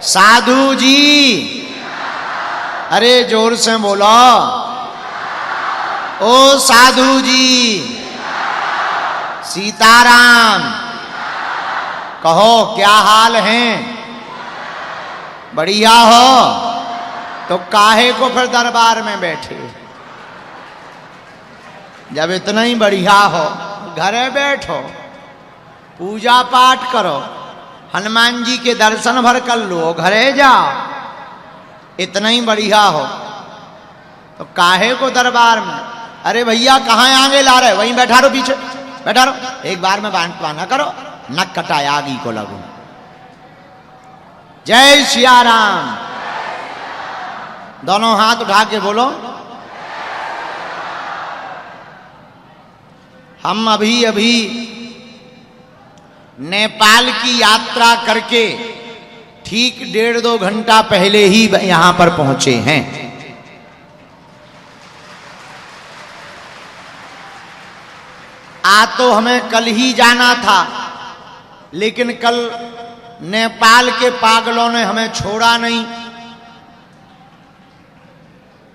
साधु जी, अरे जोर से बोलो। ओ साधु जी, सीताराम। कहो क्या हाल है? बढ़िया हो तो काहे को फिर दरबार में बैठे? जब इतना ही बढ़िया हो घरे बैठो, पूजा पाठ करो, हनुमान जी के दर्शन भर कर लो, घरे जाओ। इतना ही बढ़िया हो तो काहे को दरबार में? अरे भैया कहाँ आगे ला रहे? वहीं बैठा रहो, पीछे बैठा रहो। एक बार में बांटवा ना करो, नक कटाए आगी को लगो। जय सिया राम। दोनों हाथ उठा के बोलो। हम अभी अभी नेपाल की यात्रा करके ठीक 1.5-2 घंटा पहले ही यहां पर पहुंचे हैं। तो हमें कल ही जाना था, लेकिन कल नेपाल के पागलों ने हमें छोड़ा नहीं।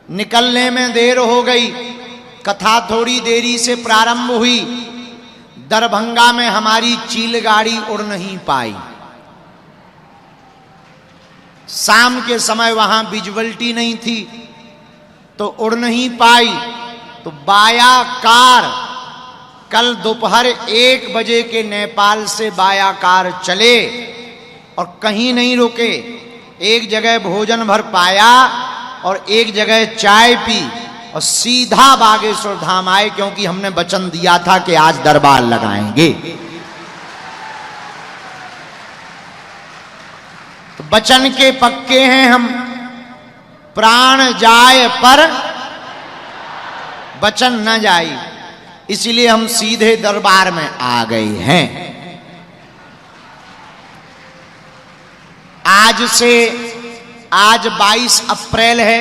निकलने में देर हो गई, कथा थोड़ी देरी से प्रारंभ हुई। दरभंगा में हमारी चील गाड़ी उड़ नहीं पाई। शाम के समय वहां विजिबिलिटी नहीं थी तो उड़ नहीं पाई। तो बाया कार कल दोपहर 1 बजे के नेपाल से बाया कार चले और कहीं नहीं रुके। एक जगह भोजन भर पाया और एक जगह चाय पी और सीधा बागेश्वर धाम आए, क्योंकि हमने वचन दिया था कि आज दरबार लगाएंगे। तो वचन के पक्के हैं हम। प्राण जाए पर वचन न जाए, इसलिए हम सीधे दरबार में आ गए हैं। आज 22 अप्रैल है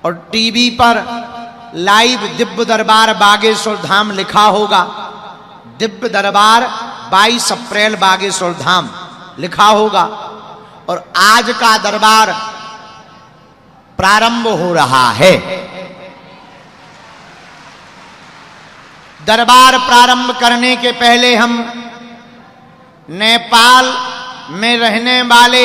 और टीवी पर लाइव दिव्य दरबार बागेश्वर धाम लिखा होगा। दिव्य दरबार 22 अप्रैल बागेश्वर धाम लिखा होगा और आज का दरबार प्रारंभ हो रहा है। दरबार प्रारंभ करने के पहले हम नेपाल में रहने वाले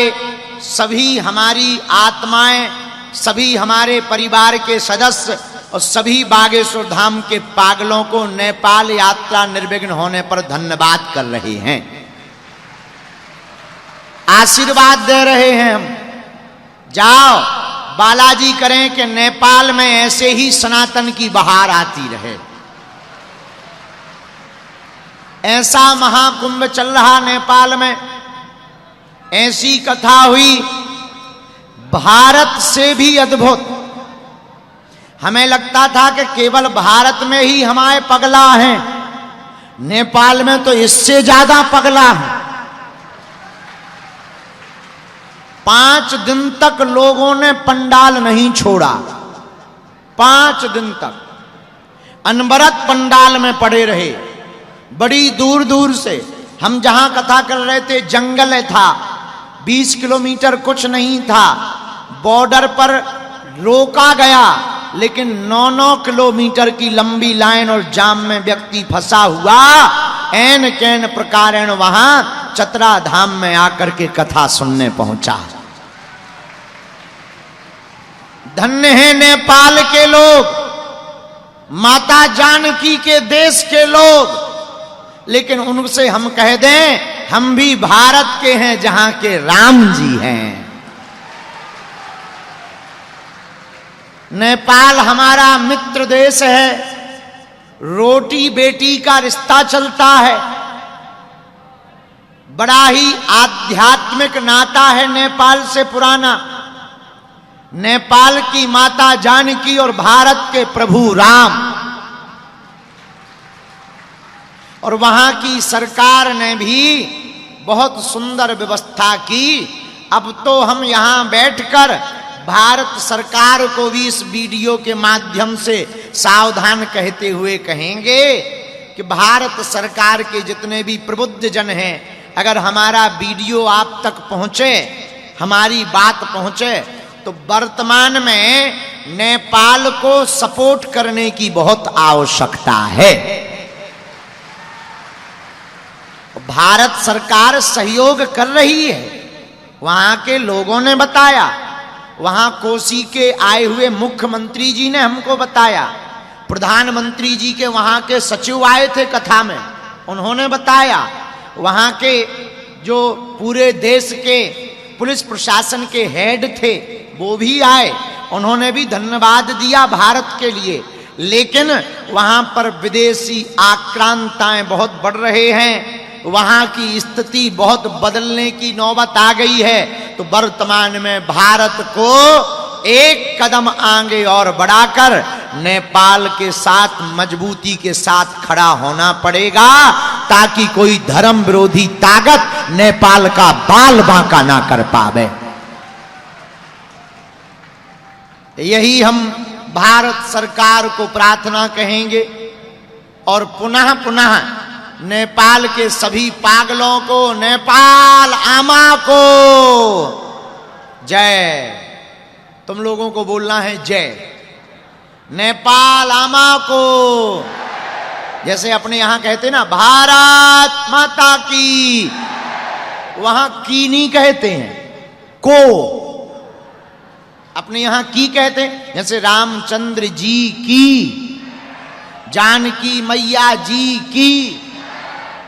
सभी हमारी आत्माएं, सभी हमारे परिवार के सदस्य और सभी बागेश्वर धाम के पागलों को नेपाल यात्रा निर्विघ्न होने पर धन्यवाद कर रहे हैं, आशीर्वाद दे रहे हैं। हम जाओ बालाजी करें कि नेपाल में ऐसे ही सनातन की बहार आती रहे। ऐसा महाकुंभ चल रहा नेपाल में, ऐसी कथा हुई भारत से भी अद्भुत। हमें लगता था कि केवल भारत में ही हमारे पगला हैं, नेपाल में तो इससे ज्यादा पगला है। 5 दिन तक लोगों ने पंडाल नहीं छोड़ा। 5 दिन तक अनवरत पंडाल में पड़े रहे। बड़ी दूर दूर से, हम जहां कथा कर रहे थे जंगल था, 20 किलोमीटर कुछ नहीं था। बॉर्डर पर रोका गया, लेकिन 9-9 किलोमीटर की लंबी लाइन और जाम में व्यक्ति फंसा हुआ ऐन कैन प्रकारेण वहां चतरा धाम में आकर के कथा सुनने पहुंचा। धन्य है नेपाल के लोग, माता जानकी के देश के लोग। लेकिन उनसे हम कह दें, हम भी भारत के हैं जहां के राम जी हैं। नेपाल हमारा मित्र देश है, रोटी बेटी का रिश्ता चलता है। बड़ा ही आध्यात्मिक नाता है नेपाल से पुराना। नेपाल की माता जानकी और भारत के प्रभु राम, और वहां की सरकार ने भी बहुत सुंदर व्यवस्था की। अब तो हम यहां बैठकर भारत सरकार को भी इस वीडियो के माध्यम से सावधान कहते हुए कहेंगे कि भारत सरकार के जितने भी प्रबुद्ध जन हैं, अगर हमारा वीडियो आप तक पहुंचे हमारी बात पहुंचे, तो वर्तमान में नेपाल को सपोर्ट करने की बहुत आवश्यकता है। भारत सरकार सहयोग कर रही है, वहां के लोगों ने बताया, वहां कोसी के आए हुए मुख्यमंत्री जी ने हमको बताया, प्रधानमंत्री जी के वहां के सचिव आए थे कथा में, उन्होंने बताया, वहां के जो पूरे देश के पुलिस प्रशासन के हेड थे वो भी आए, उन्होंने भी धन्यवाद दिया भारत के लिए। लेकिन वहां पर विदेशी आक्रांताएं बहुत बढ़ रहे हैं, वहां की स्थिति बहुत बदलने की नौबत आ गई है। तो वर्तमान में भारत को एक कदम आगे और बढ़ाकर नेपाल के साथ मजबूती के साथ खड़ा होना पड़ेगा, ताकि कोई धर्म विरोधी ताकत नेपाल का बाल बांका ना कर पावे। यही हम भारत सरकार को प्रार्थना कहेंगे और पुनः पुनः नेपाल के सभी पागलों को, नेपाल आमा को जय। तुम लोगों को बोलना है जय। नेपाल आमा को, जैसे अपने यहां कहते ना भारत माता की, वहां की नहीं कहते हैं, को। अपने यहां की कहते हैं, जैसे रामचंद्र जी की, जानकी मैया जी की,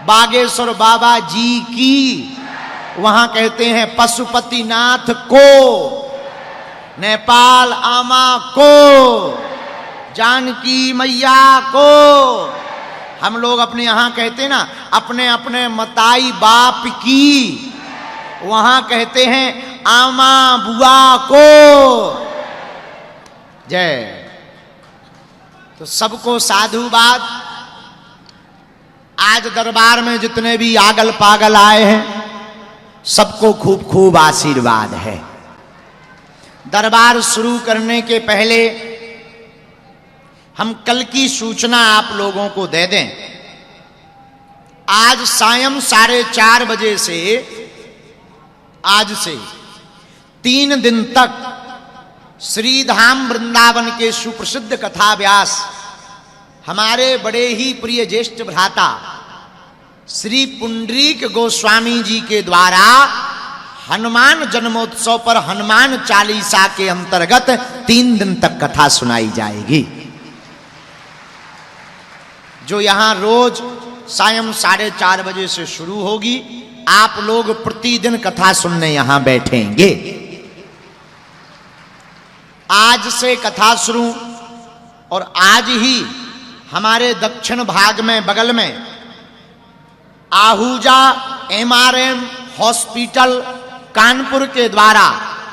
बागेश्वर बाबा जी की, वहां कहते हैं पशुपतिनाथ को, नेपाल आमा को, जानकी मैया को। हम लोग अपने यहां कहते हैं ना अपने अपने मताई बाप की, वहां कहते हैं आमा बुआ को जय। तो सबको साधुवाद। आज दरबार में जितने भी आगल पागल आए हैं, सबको खूब खूब आशीर्वाद है। दरबार शुरू करने के पहले हम कल की सूचना आप लोगों को दे दें। आज सायं 4:30 बजे से, आज से 3 दिन तक श्रीधाम वृंदावन के सुप्रसिद्ध कथा व्यास हमारे बड़े ही प्रिय ज्येष्ठ भ्राता श्री पुंडरीक गोस्वामी जी के द्वारा हनुमान जन्मोत्सव पर हनुमान चालीसा के अंतर्गत 3 दिन तक कथा सुनाई जाएगी, जो यहां रोज सायं 4:30 बजे से शुरू होगी। आप लोग प्रतिदिन कथा सुनने यहां बैठेंगे। आज से कथा शुरू, और आज ही हमारे दक्षिण भाग में बगल में आहूजा MRM हॉस्पिटल कानपुर के द्वारा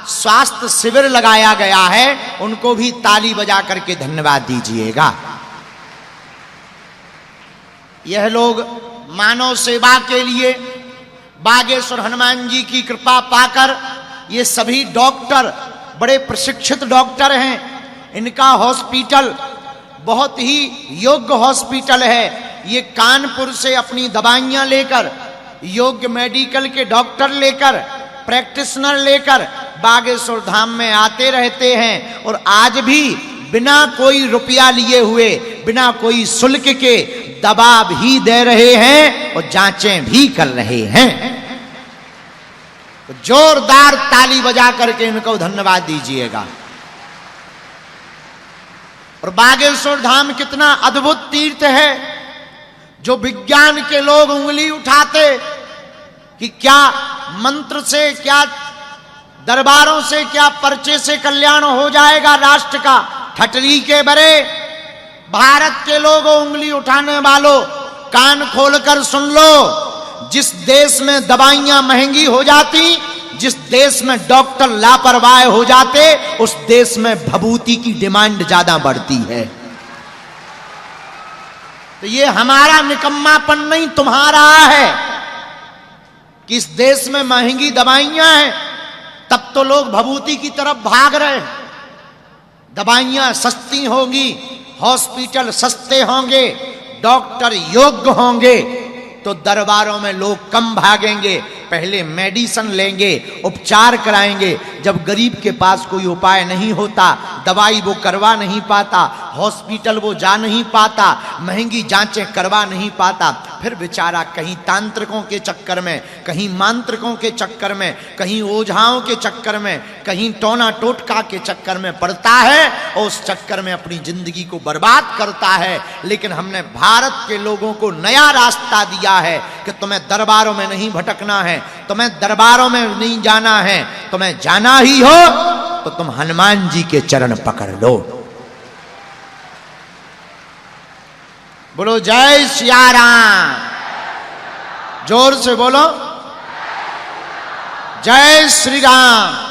स्वास्थ्य शिविर लगाया गया है, उनको भी ताली बजा करके धन्यवाद दीजिएगा। यह लोग मानव सेवा के लिए बागेश्वर हनुमान जी की कृपा पाकर, ये सभी डॉक्टर बड़े प्रशिक्षित डॉक्टर हैं। इनका हॉस्पिटल बहुत ही योग्य हॉस्पिटल है। ये कानपुर से अपनी दवाइयां लेकर, योग्य मेडिकल के डॉक्टर लेकर, प्रैक्टिशनर लेकर बागेश्वर धाम में आते रहते हैं, और आज भी बिना कोई रुपया लिए हुए, बिना कोई शुल्क के दवा भी दे रहे हैं और जांचें भी कर रहे हैं। तो जोरदार ताली बजा करके इनको धन्यवाद दीजिएगा। और बागेश्वर धाम कितना अद्भुत तीर्थ है, जो विज्ञान के लोग उंगली उठाते कि क्या मंत्र से, क्या दरबारों से, क्या पर्चे से कल्याण हो जाएगा राष्ट्र का। ठटरी के बरे भारत के लोगों, उंगली उठाने वालों, कान खोलकर सुन लो। जिस देश में दवाइयां महंगी हो जाती, जिस देश में डॉक्टर लापरवाह हो जाते, उस देश में भभूति की डिमांड ज्यादा बढ़ती है। तो ये हमारा निकम्मापन नहीं, तुम्हारा है कि इस देश में महंगी दवाइयां हैं, तब तो लोग भभूति की तरफ भाग रहे। दवाइयां सस्ती होंगी, हॉस्पिटल सस्ते होंगे, डॉक्टर योग्य होंगे, तो दरबारों में लोग कम भागेंगे। पहले मेडिसिन लेंगे, उपचार कराएंगे। जब गरीब के पास कोई उपाय नहीं होता, दवाई वो करवा नहीं पाता, हॉस्पिटल वो जा नहीं पाता, महंगी जांचें करवा नहीं पाता, फिर बेचारा कहीं तांत्रिकों के चक्कर में, कहीं मांत्रिकों के चक्कर में, कहीं ओझाओं के चक्कर में, कहीं टोना टोटका के चक्कर में पड़ता है और उस चक्कर में अपनी जिंदगी को बर्बाद करता है। लेकिन हमने भारत के लोगों को नया रास्ता दिया है कि तुम्हें दरबारों में नहीं भटकना है, तुम्हें दरबारों में नहीं जाना है, तुम्हें जाना ही हो तो तुम हनुमान जी के चरण पकड़ लो। बोलो जय सिया राम, जोर से बोलो जय श्री राम।